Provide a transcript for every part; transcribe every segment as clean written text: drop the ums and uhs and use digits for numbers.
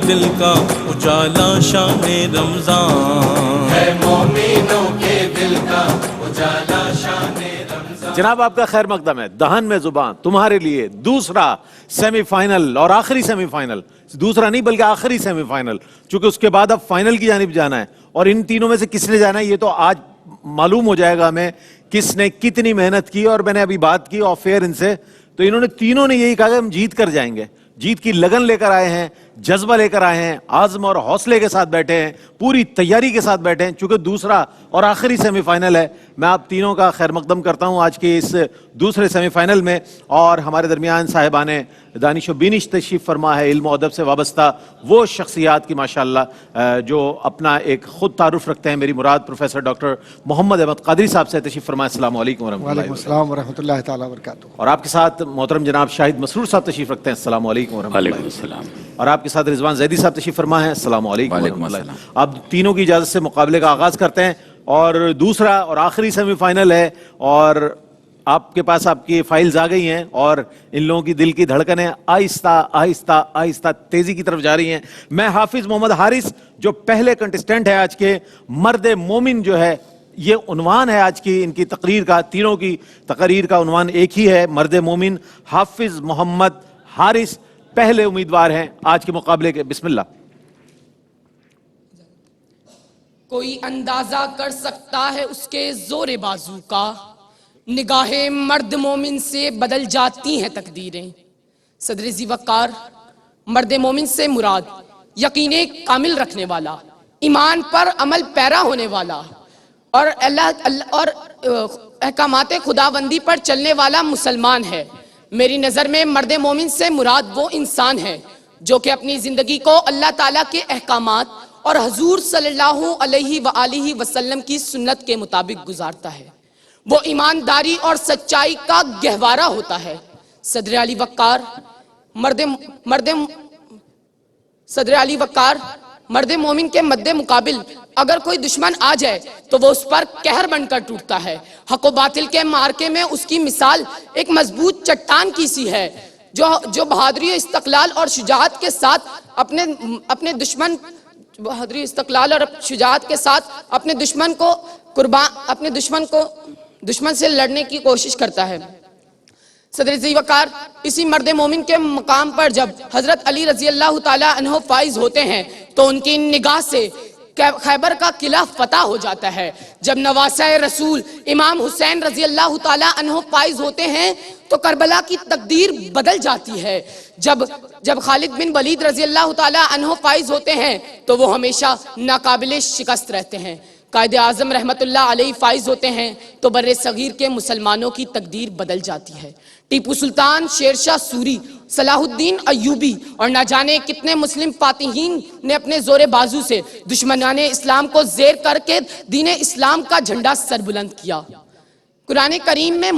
دل کا اجالا شان رمضان، ہے مومنوں کے دل کا اجالا شان رمضان۔ جناب آپ کا خیر مقدم ہے، دہن میں زبان تمہارے لیے دوسرا سیمی فائنل اور آخری سیمی فائنل، دوسرا نہیں بلکہ آخری سیمی فائنل، چونکہ اس کے بعد اب فائنل کی جانب جانا ہے، اور ان تینوں میں سے کس نے جانا ہے یہ تو آج معلوم ہو جائے گا ہمیں کس نے کتنی محنت کی۔ اور میں نے ابھی بات کی آف ایئر ان سے، تو انہوں نے تینوں نے یہی کہا کہ ہم جیت کر جائیں گے، جیت کی لگن لے کر آئے ہیں، جذبہ لے کر آئے ہیں، عزم اور حوصلے کے ساتھ بیٹھے ہیں، پوری تیاری کے ساتھ بیٹھے ہیں۔ چونکہ دوسرا اور آخری سیمی فائنل ہے، میں آپ تینوں کا خیر مقدم کرتا ہوں آج کے اس دوسرے سیمی فائنل میں۔ اور ہمارے درمیان صاحبان دانش و بینش تشریف فرما ہے، علم و ادب سے وابستہ وہ شخصیات کی ماشاءاللہ جو اپنا ایک خود تعارف رکھتے ہیں۔ میری مراد پروفیسر ڈاکٹر محمد احمد قادری صاحب سے تشریف فرما ہے۔ السلام علیکم ورحمۃ اللہ۔ وعلیکم السلام ورحمۃ اللہ تعالیٰ وبرکاتہ۔ اور آپ کے ساتھ محترم جناب شاہد مسرور صاحب تشریف رکھتے ہیں۔ السلام علیکم ورحمۃ اللہ۔ وعلیکم السلام۔ اور آپ کے ساتھ رضوان زیدی صاحب تشریف فرما ہے۔ السلام علیکم وعلیکم ورحمۃ السلام۔ اللہ۔ اب تینوں کی اجازت سے مقابلے کا آغاز کرتے ہیں، اور دوسرا اور آخری سیمی فائنل ہے، اور آپ کے پاس آپ کی فائلز آ گئی ہیں، اور ان لوگوں کی دل کی دھڑکنیں آہستہ آہستہ آہستہ تیزی کی طرف جا رہی ہیں۔ میں حافظ محمد حارث جو پہلے کنٹسٹنٹ ہے آج کے، مرد مومن جو ہے یہ عنوان ہے آج کی ان کی تقریر کا، تینوں کی تقریر کا عنوان ایک ہی ہے، مرد مومن۔ حافظ محمد حارث پہلے امیدوار ہیں آج کے مقابلے کے۔ بسم اللہ۔ کوئی اندازہ کر سکتا ہے اس کے زور بازو کا، نگاہ مرد مومن سے بدل جاتی ہیں تقدیریں۔ صدر ذی وقار، مرد مومن سے مراد یقین کامل رکھنے والا، ایمان پر عمل پیرا ہونے والا، اور اور احکامات خداوندی پر چلنے والا مسلمان ہے۔ میری نظر میں مرد مومن سے مراد وہ انسان ہے جو کہ اپنی زندگی کو اللہ تعالیٰ کے احکامات اور حضور صلی اللہ علیہ وآلہ وسلم کی سنت کے مطابق گزارتا ہے۔ وہ ایمانداری اور سچائی کا گہوارہ ہوتا ہے۔ صدر علی وقار، مرد مومن کے مد مقابل اگر کوئی دشمن آ جائے تو وہ اس پر قہر بن کر ٹوٹتا ہے۔ حق و باطل کے معرکے میں اس کی مثال ایک مضبوط چٹان کی سی ہے جو بہادری استقلال اور شجاعت کے ساتھ اپنے دشمن سے لڑنے کی کوشش کرتا ہے۔ صدر ذی وقار، اسی مرد مومن کے مقام پر جب حضرت علی رضی اللہ تعالیٰ عنہ فائز ہوتے ہیں تو ان کی نگاہ سے خیبر کا قلعہ فتح ہو جاتا ہے۔ جب نواسہ رسول امام حسین رضی اللہ تعالیٰ عنہ فائز ہوتے ہیں تو کربلا کی تقدیر بدل جاتی ہے۔ جب خالد بن ولید رضی اللہ تعالیٰ عنہ فائز ہوتے ہیں تو وہ ہمیشہ ناقابل شکست رہتے ہیں۔ قائد اعظم رحمت اللہ علیہ فائز ہوتے ہیں تو بر صغیر کے مسلمانوں کی تقدیر بدل جاتی ہے۔ ٹیپو سلطان، شیر شاہ سوری، صلاح الدین ایوبی اور نہ جانے کتنے مسلم فاتحین نے اپنے زور بازو سے دشمنان اسلام کو زیر کر کے دین اسلام کا جھنڈا سر بلند کیا۔ قرآن کریم میں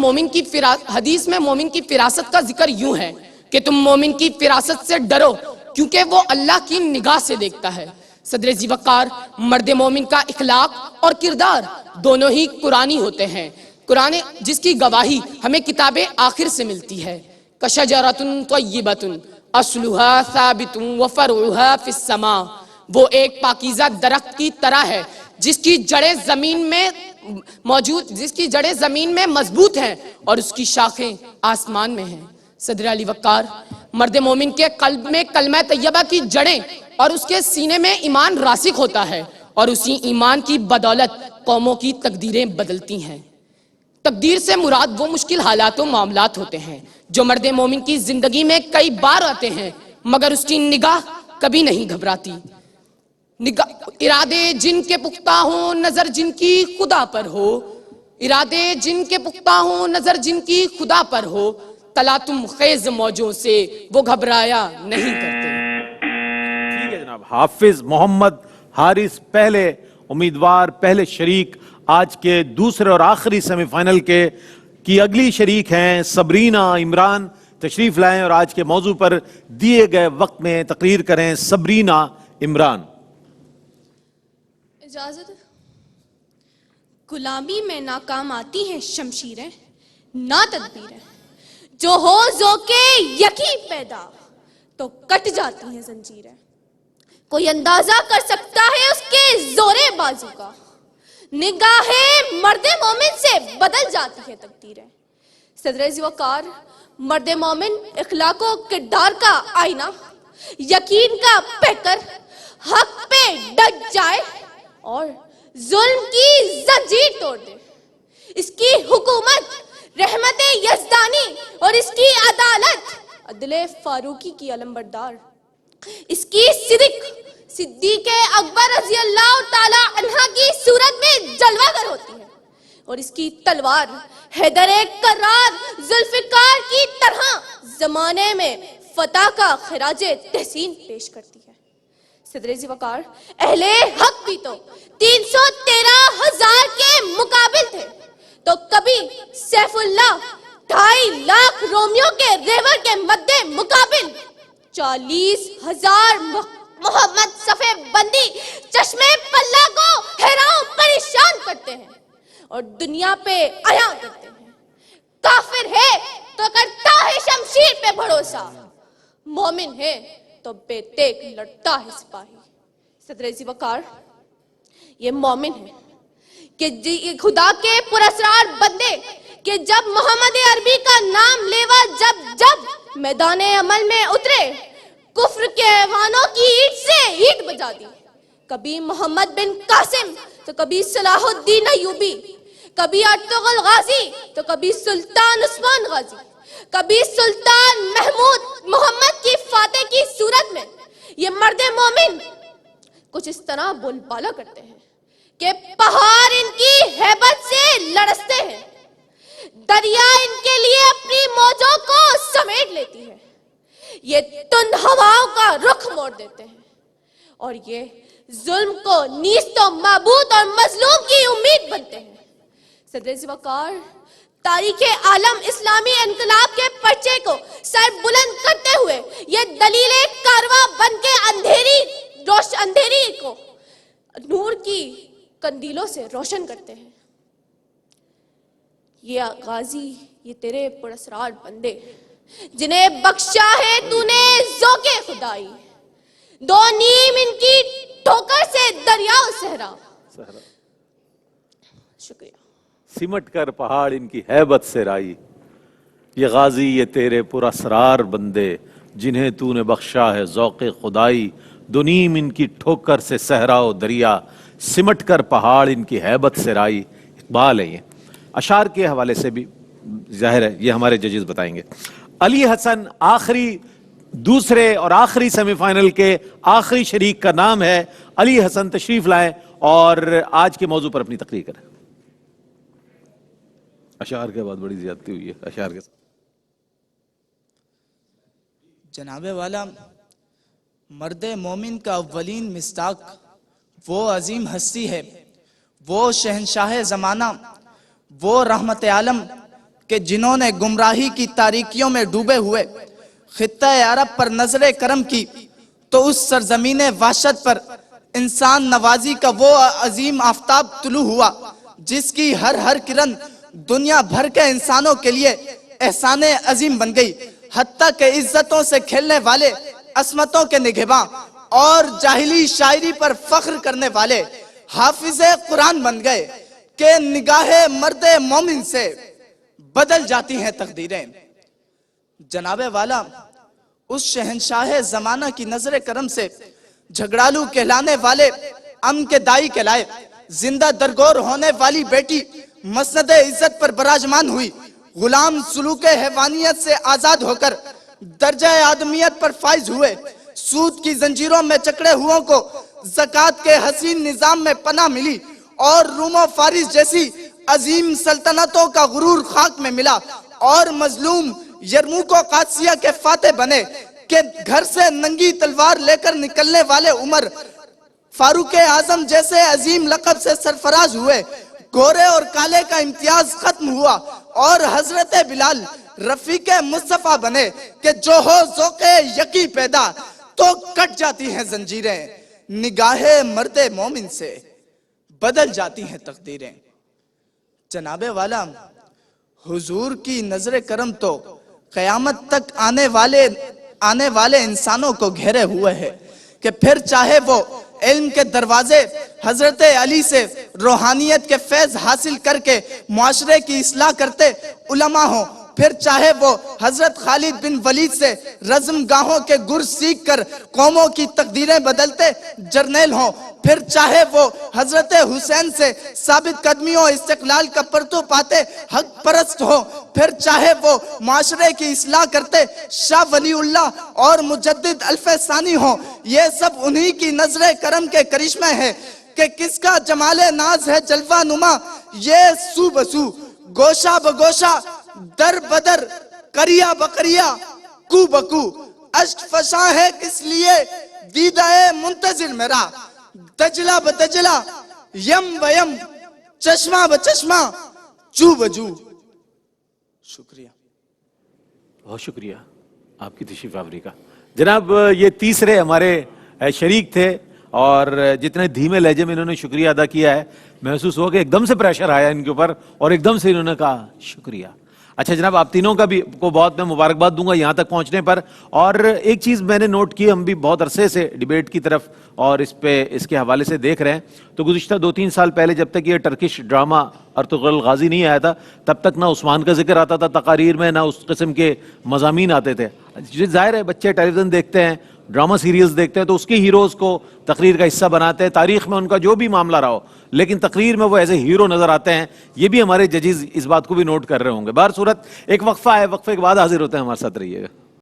حدیث میں مومن کی فراست کا ذکر یوں ہے کہ تم مومن کی فراست سے ڈرو کیونکہ وہ اللہ کی نگاہ سے دیکھتا ہے۔ صدر ذی وقار، مرد مومن کا اخلاق اور کردار دونوں ہی قرآنی ہوتے ہیں، قرآن جس کی گواہی ہمیں کتاب آخر سے ملتی ہے۔ کشجرۃ طیبۃ اصلها ثابت وفرعها فی السماء، وہ ایک پاکیزہ درخت کی طرح ہے جس کی جڑیں زمین میں مضبوط ہیں اور اس کی شاخیں آسمان میں ہیں۔ صدر علی وقار، مرد مومن کے قلب میں کلمہ طیبہ کی جڑیں اور اس کے سینے میں ایمان راسخ ہوتا ہے، اور اسی ایمان کی بدولت قوموں کی تقدیریں بدلتی ہیں۔ تقدیر سے مراد وہ مشکل حالات و معاملات ہوتے ہیں جو مرد مومن کی زندگی میں کئی بار آتے ہیں مگر اس کی نگاہ کبھی نہیں گھبراتی۔ ارادے جن کے پختہ ہوں نظر جن کی خدا پر ہو، ارادے جن کے پختہ ہوں نظر جن کی خدا پر ہو، تلاتم خیز موجوں سے وہ گھبرایا نہیں کرتے۔ ٹھیک ہے جناب، حافظ محمد حارث پہلے امیدوار، پہلے شریک آج کے دوسرے اور آخری سیمی فائنل کی اگلی شریک ہیں صبرینہ عمران، تشریف لائیں اور آج کے موضوع پر دیے گئے وقت میں تقریر کریں۔ صبرینہ عمران۔ اجازت؟ غلامی میں ناکام آتی ہیں شمشیریں، نہ تدبیریں، جو ہو ذوقِ یقین پیدا تو کٹ جاتی ہیں زنجیریں۔ کوئی اندازہ کر سکتا ہے اس کے زور بازو کا. نگاہ مرد مومن سے بدل جاتی ہے تقدیریں. صدر عزیز وقار، مرد مومن اخلاق و کردار کا آئینہ، یقین کا پیکر، حق پہ ڈٹ جائے اور ظلم کی زنجیر توڑ دے. اس کی حکومت رحمت یزدانی اور اس کی عدالت عدل فاروقی کی علمبردار. اس کی صدیق اکبر رضی اللہ تعالی عنہ کی صورت میں جلوہ گر ہوتی ہے، اور اس کی تلوار حیدر کرار ذوالفقار کی طرح زمانے میں فتح کا خراج تحسین پیش کرتی ہے. صدر عزیز وقار، اہل حق بھی تو 313,000 کے مقابل تھے، تو کبھی سیف اللہ 2.5 لاکھ رومیوں کے ریور کے مد مقابل 40,000 محمد صفے بندی چشمے پلہ کو حیران پریشان کرتے ہیں اور دنیا پہ عیاں کرتے ہیں. کافر ہے تو کرتا ہے شمشیر پہ بھروسہ، مومن ہے تو بے تیغ لڑتا ہے سپاہی. صدر عزیز وقار، یہ مومن ہے کہ خدا کے پراسرار بندے کہ جب محمد عربی کا نام لیوا جب میدان عمل میں اترے، کفر کے ایوانوں کی اینٹ سے اینٹ بجا دی. کبھی محمد بن قاسم تو کبھی صلاح الدین ایوبی، کبھی ارطغرل غازی تو کبھی سلطان عثمان غازی، کبھی سلطان محمود محمد کی فاتح کی صورت میں یہ مرد مومن کچھ اس طرح بول بالا کرتے ہیں کہ پہاڑ ان کی ہیبت سے لرزتے ہیں، دریا ان کے لیے اپنی موجوں کو سمیٹ لیتی ہے، یہ تند ہواؤں کا رخ موڑ دیتے ہیں اور یہ ظلم کو نیست و معبود اور مظلوم کی امید بنتے ہیں. صدر عزیز وقار، تاریخ عالم اسلامی انقلاب کے پرچے کو سر بلند کرتے ہوئے یہ دلیل کارواں بن کے اندھیری کو نور کی کندیلوں سے روشن کرتے ہیں. یہ غازی، یہ تیرے پراسرار بندے جنہیں بخشا ہے تو نے ذوق خدائی، 2 نیم ان کی ٹھوکر سے دریا و صحرا. شکریہ. سمٹ کر پہاڑ ان کی ہیبت سے رائی، یہ غازی یہ تیرے پراسرار بندے جنہیں تو نے بخشا ہے ذوق خدائی، 2 نیم ان کی ٹھوکر سے صحرا و دریا، سمٹ کر پہاڑ ان کی ہیبت سے رائی. اقبال ہے. یہ اشعار کے حوالے سے بھی ظاہر ہے یہ ہمارے ججز بتائیں گے. علی حسن دوسرے اور آخری سیمی فائنل کے آخری شریک کا نام ہے. علی حسن تشریف لائیں اور آج کے موضوع پر اپنی تقریر کریں. اشعار کے بعد بڑی زیادتی ہوئی ہے اشعار کے ساتھ. جناب والا، مرد مومن کا اولین مصداق وہ عظیم ہستی ہے، وہ شہنشاہ زمانہ، وہ رحمت عالم کہ جنہوں نے گمراہی کی تاریکیوں میں ڈوبے ہوئے خطہ عرب پر نظر کرم کی تو اس سرزمین وحشت پر انسان نوازی کا وہ عظیم آفتاب طلوع ہوا جس کی ہر کرن دنیا بھر کے انسانوں کے لیے احسان عظیم بن گئی، حتیٰ کہ عزتوں سے کھیلنے والے، عصمتوں کے نگہباں اور جاہلی شاعری پر فخر کرنے والے حافظ قرآن بن گئے کہ نگاہ مرد مومن سے بدل جاتی ہیں تقدیریں. جناب والا، اس شہنشاہ زمانہ کی نظر کرم سے جھگڑالو کہلانے والے امن کے دائی کہلائے، زندہ درگور ہونے والی بیٹی مسند عزت پر براجمان ہوئی، غلام سلوک حیوانیت سے آزاد ہو کر درجہ آدمیت پر فائز ہوئے، سود کی زنجیروں میں جکڑے ہوں کو زکوٰۃ کے حسین نظام میں پناہ ملی اور روم و فارس جیسی عظیم سلطنتوں کا غرور خاک میں ملا اور مظلوم یرموک و قادسیہ کے فاتح بنے کہ گھر سے ننگی تلوار لے کر نکلنے والے عمر فاروق اعظم جیسے عظیم لقب سے سرفراز ہوئے، گورے اور کالے کا امتیاز ختم ہوا اور حضرت بلال رفیق مصطفیٰ بنے کہ جو ہو ذوق یقی پیدا تو کٹ جاتی ہیں زنجیریں، نگاہ مرد مومن سے بدل جاتی ہیں تقدیریں. جناب والا، حضور کی نظر کرم تو قیامت تک آنے والے انسانوں کو گھیرے ہوئے ہے کہ پھر چاہے وہ علم کے دروازے حضرت علی سے روحانیت کے فیض حاصل کر کے معاشرے کی اصلاح کرتے علماء ہوں، پھر چاہے وہ حضرت خالد بن ولید سے رزم گاہوں کے گر سیکھ کر قوموں کی تقدیریں بدلتے جرنیل ہوں، پھر چاہے وہ حضرت حسین سے ثابت قدمیوں استقلال کا پرتو پاتے حق پرست ہوں، پھر چاہے وہ معاشرے کی اصلاح کرتے شاہ ولی اللہ اور مجدد الف ثانی ہوں، یہ سب انہی کی نظر کرم کے کرشمے ہیں کہ کس کا جمال ناز ہے جلوہ نما، یہ سو بسو گوشہ بگوشہ در بدر کریا بکریا کو بکو، اشک فشاں ہے کس لیے دیدہ منتظر میرا، دجلہ بدجلہ یم بیم چشمہ بچشمہ جو بجو۔ شکریہ، بہت شکریہ آپ کی تشریف آوری کا۔ جناب یہ تیسرے ہمارے شریک تھے اور جتنے دھیمے لہجے میں انہوں نے شکریہ ادا کیا ہے، محسوس ہوا کہ ایک دم سے پریشر آیا ان کے اوپر اور ایک دم سے انہوں نے کہا شکریہ۔ اچھا جناب، آپ تینوں کا بھی کو بہت میں مبارکباد دوں گا یہاں تک پہنچنے پر۔ اور ایک چیز میں نے نوٹ کی، ہم بھی بہت عرصے سے ڈیبیٹ کی طرف اور اس کے حوالے سے دیکھ رہے ہیں، تو گزشتہ 2-3 سال پہلے جب تک یہ ٹرکش ڈرامہ ارطغرل غازی نہیں آیا تھا، تب تک نہ عثمان کا ذکر آتا تھا تقاریر میں، نہ اس قسم کے مضامین آتے تھے۔ ظاہر ہے بچے ٹیلی ویژن دیکھتے ہیں، ڈرامہ سیریلز دیکھتے ہیں، تو اس کے ہیروز کو تقریر کا حصہ بناتے ہیں، تاریخ میں ان کا جو بھی معاملہ رہا ہو، لیکن تقریر میں وہ ایز اے ہیرو نظر آتے ہیں۔ یہ بھی ہمارے ججز اس بات کو بھی نوٹ کر رہے ہوں گے۔ بہر صورت ایک وقفہ ہے، وقفے کے بعد حاضر ہوتے ہیں، ہمارے ساتھ رہیے گا۔